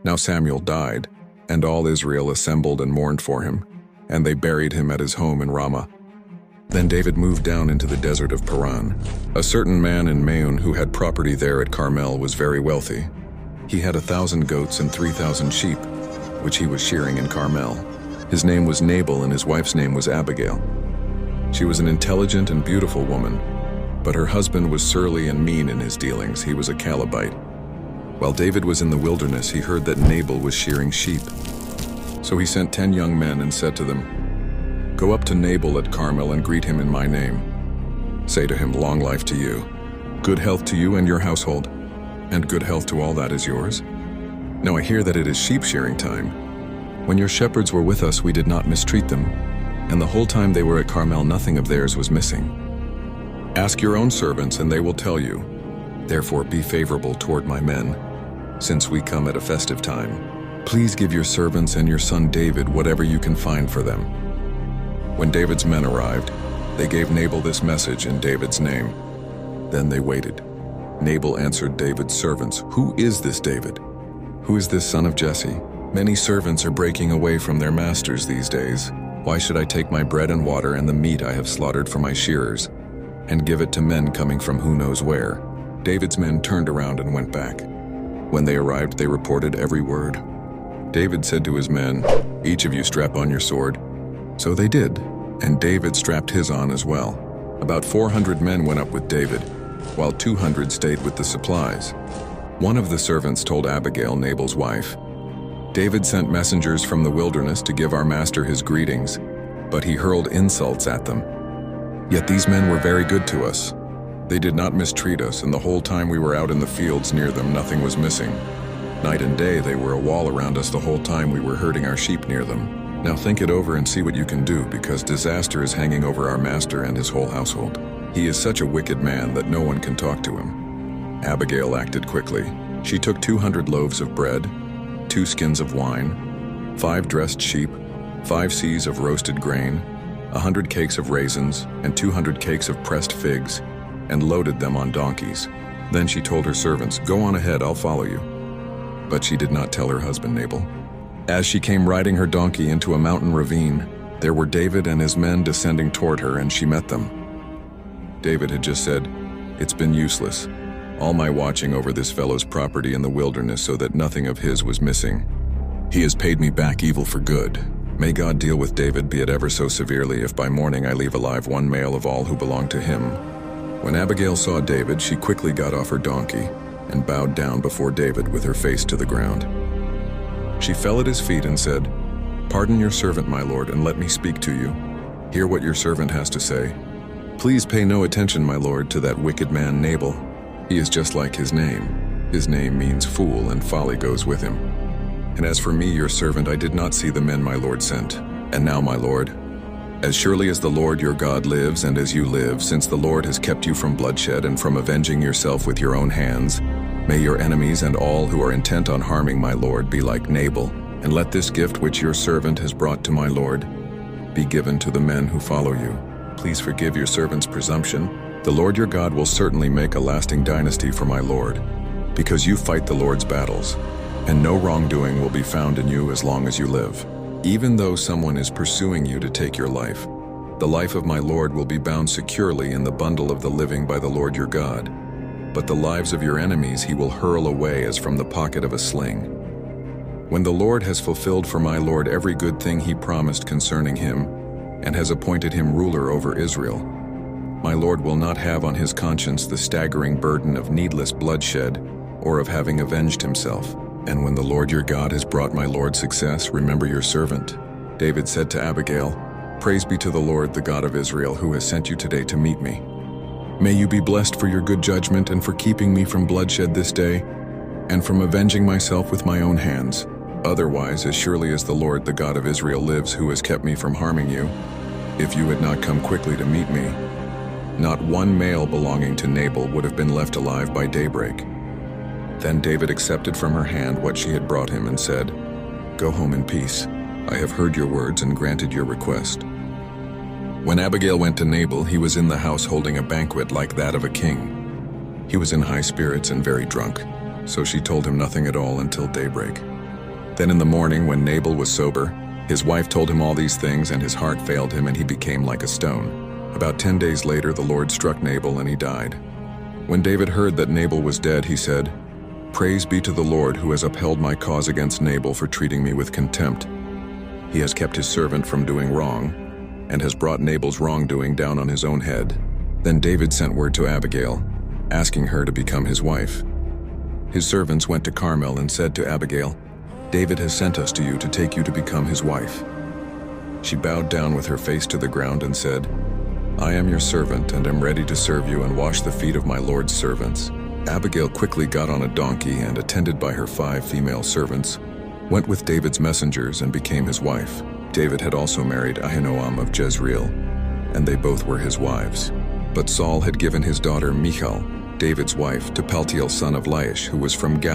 Now Samuel died, and all Israel assembled and mourned for him, and they buried him at his home in Ramah. Then David moved down into the desert of Paran. A certain man in Maon who had property there at Carmel was very wealthy. He had 1,000 goats and 3,000 sheep, which he was shearing in Carmel. His name was Nabal, and his wife's name was Abigail. She was an intelligent and beautiful woman, but her husband was surly and mean in his dealings. He was a Calebite. While David was in the wilderness, he heard that Nabal was shearing sheep. So he sent 10 young men and said to them, "Go up to Nabal at Carmel and greet him in my name. Say to him, 'Long life to you, good health to you and your household, and good health to all that is yours. Now I hear that it is sheep shearing time. When your shepherds were with us, we did not mistreat them, and the whole time they were at Carmel, nothing of theirs was missing. Ask your own servants, and they will tell you. Therefore be favorable toward my men, since we come at a festive time. Please give your servants and your son David whatever you can find for them." When David's men arrived, they gave Nabal this message in David's name. Then they waited. Nabal answered David's servants, "Who is this David? Who is this son of Jesse? Many servants are breaking away from their masters these days. Why should I take my bread and water and the meat I have slaughtered for my shearers, and give it to men coming from who knows where?" David's men turned around and went back. When they arrived, they reported every word. David said to his men, "Each of you strap on your sword." So they did, and David strapped his on as well. About 400 men went up with David, while 200 stayed with the supplies. One of the servants told Abigail, Nabal's wife, "David sent messengers from the wilderness to give our master his greetings, but he hurled insults at them. Yet these men were very good to us. They did not mistreat us, and the whole time we were out in the fields near them, nothing was missing. Night and day they were a wall around us the whole time we were herding our sheep near them. Now think it over and see what you can do, because disaster is hanging over our master and his whole household. He is such a wicked man that no one can talk to him." Abigail acted quickly. She took 200 loaves of bread, 2 skins of wine, 5 dressed sheep, 5 seahs of roasted grain, 100 cakes of raisins, and 200 cakes of pressed figs, and loaded them on donkeys. Then she told her servants, "Go on ahead, I'll follow you." But she did not tell her husband Nabal. As she came riding her donkey into a mountain ravine, there were David and his men descending toward her, and she met them. David had just said, "It's been useless, all my watching over this fellow's property in the wilderness so that nothing of his was missing. He has paid me back evil for good. May God deal with David, be it ever so severely, if by morning I leave alive one male of all who belong to him." When Abigail saw David, she quickly got off her donkey and bowed down before David with her face to the ground. She fell at his feet and said, "Pardon your servant, my lord, and let me speak to you. Hear what your servant has to say. Please pay no attention, my lord, to that wicked man Nabal. He is just like his name. His name means fool, and folly goes with him. And as for me, your servant, I did not see the men my lord sent. And now, my lord, as surely as the Lord your God lives and as you live, since the Lord has kept you from bloodshed and from avenging yourself with your own hands, may your enemies and all who are intent on harming my lord be like Nabal, and let this gift which your servant has brought to my lord be given to the men who follow you. Please forgive your servant's presumption. The Lord your God will certainly make a lasting dynasty for my lord, because you fight the Lord's battles, and no wrongdoing will be found in you as long as you live. Even though someone is pursuing you to take your life, the life of my lord will be bound securely in the bundle of the living by the Lord your God. But the lives of your enemies he will hurl away as from the pocket of a sling. When the Lord has fulfilled for my lord every good thing he promised concerning him, and has appointed him ruler over Israel, my lord will not have on his conscience the staggering burden of needless bloodshed or of having avenged himself. And when the Lord your God has brought my lord success, remember your servant." David said to Abigail, "Praise be to the Lord, the God of Israel, who has sent you today to meet me. May you be blessed for your good judgment and for keeping me from bloodshed this day, and from avenging myself with my own hands. Otherwise, as surely as the Lord, the God of Israel lives, who has kept me from harming you, if you had not come quickly to meet me, not one male belonging to Nabal would have been left alive by daybreak." Then David accepted from her hand what she had brought him and said, "Go home in peace. I have heard your words and granted your request." When Abigail went to Nabal, he was in the house holding a banquet like that of a king. He was in high spirits and very drunk, so she told him nothing at all until daybreak. Then in the morning, when Nabal was sober, his wife told him all these things, and his heart failed him, and he became like a stone. About 10 days later, the Lord struck Nabal, and he died. When David heard that Nabal was dead, he said, "Praise be to the Lord, who has upheld my cause against Nabal for treating me with contempt. He has kept his servant from doing wrong, and has brought Nabal's wrongdoing down on his own head." Then David sent word to Abigail, asking her to become his wife. His servants went to Carmel and said to Abigail, "David has sent us to you to take you to become his wife." She bowed down with her face to the ground and said, "I am your servant and am ready to serve you and wash the feet of my Lord's servants." Abigail quickly got on a donkey and, attended by her 5 female servants, went with David's messengers and became his wife. David had also married Ahinoam of Jezreel, and they both were his wives. But Saul had given his daughter Michal, David's wife, to Paltiel son of Laish, who was from Galilee.